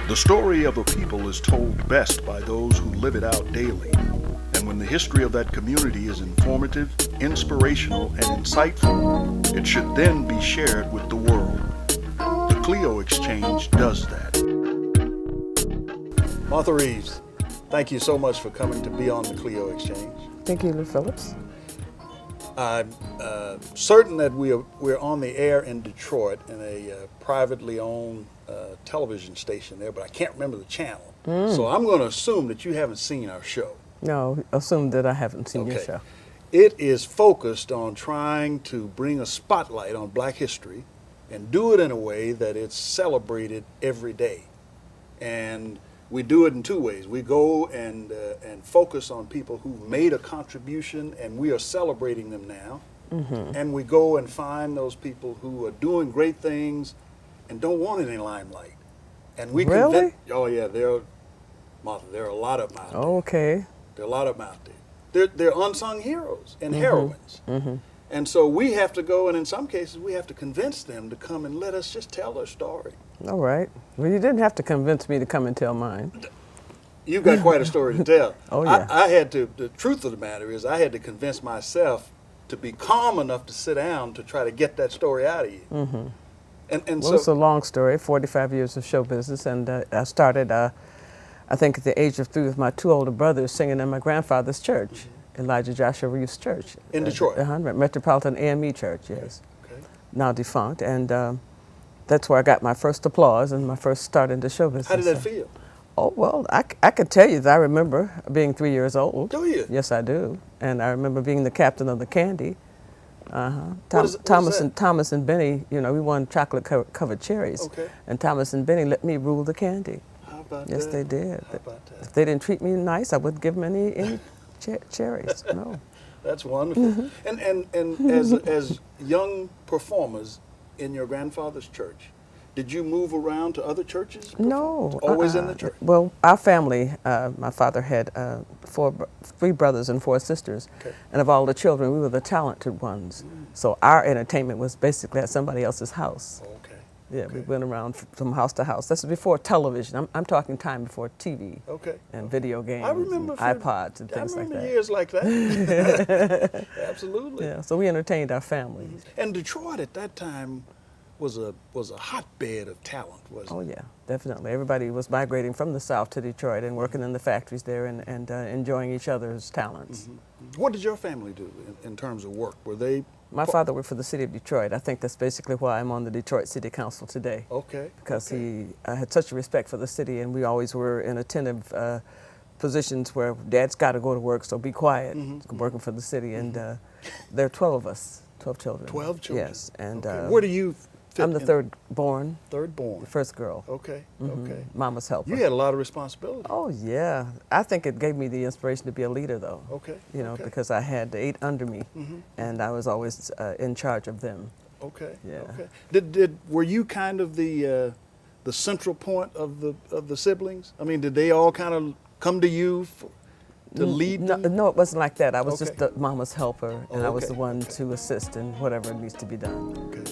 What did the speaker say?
The story of a people is told best by those who live it out daily. And when the history of that community is informative, inspirational, and insightful, it should then be shared with the world. The Clio Exchange does that. Martha Reeves, thank you so much for coming to be on the Clio Exchange. Thank you, Phillips. I'm certain that we're on the air in Detroit in a privately owned television station there, but I can't remember the channel. So I'm going to assume that you haven't seen our show. No, assume that I haven't seen your show. It is focused on trying to bring a spotlight on Black history and do it in a way that it's celebrated every day. And we do it in two ways. We go and focus on people who made a contribution, and we are celebrating them now. And we go and find those people who are doing great things and don't want any limelight. And we Really? Oh yeah, Martha, there are a lot of them out there. Okay. There are a lot of them out there. They're unsung heroes and heroines. And so we have to go, and in some cases, we have to convince them to come and let us just tell their story. All right. Well, you didn't have to convince me to come and tell mine. You've got quite a story to tell. Oh, yeah. I had to, the truth of the matter is, I had to convince myself to be calm enough to sit down to try to get that story out of you. And Well, it's a long story, 45 years of show business, and I started, I think, at the age of 3 with my 2 older brothers singing in my grandfather's church, Elijah Joshua Reeves Church. In Detroit? Metropolitan AME Church, yes. Okay. Now defunct, and that's where I got my first applause and my first start into show business. How did that feel? Oh, well, I can tell you that I remember being 3 years old. Do you? Yes, I do. And I remember being the captain of the Candy. Thomas and Benny, you know, we won chocolate covered cherries. Okay. And Thomas and Benny let me rule the Candy. How about Yes, that? they did. How about that? If they didn't treat me nice, I wouldn't give them any cherries. No. That's wonderful. And as young performers in your grandfather's church, did you move around to other churches? No. Always in the church? Well, our family, my father had 3 brothers and 4 sisters. Okay. And of all the children, we were the talented ones. So our entertainment was basically at somebody else's house. Okay. Yeah, Okay. we went around from house to house. This is before television. I'm talking time before TV. Okay. And video games I remember and iPods and things like I remember that. years like that. Absolutely. Yeah, so we entertained our families. And Detroit at that time was a hotbed of talent, wasn't Oh it? yeah, definitely. Everybody was migrating from the South to Detroit and working in the factories there and enjoying each other's talents. What did your family do in terms of work? Were they? My father worked for the city of Detroit. I think that's basically why I'm on the Detroit City Council today. Okay. Because he had such a respect for the city, and we always were in attentive positions where Dad's got to go to work, so be quiet, working for the city. And there are 12 of us, 12 children. 12 children? Yes. And Okay. Where do you fit I'm the in? third born, Third born. the first girl. Okay. Okay. Mama's helper. You had a lot of responsibility. Oh, yeah. I think it gave me the inspiration to be a leader, though. Okay. You know, Okay. because I had 8 under me, and I was always in charge of them. Okay. Yeah. Okay. Were you kind of the central point of the siblings? I mean, did they all kind of come to you to lead No, them? no, it wasn't like that. I was Okay. just the mama's helper, and I was okay. the one to assist in whatever needs to be done. Okay.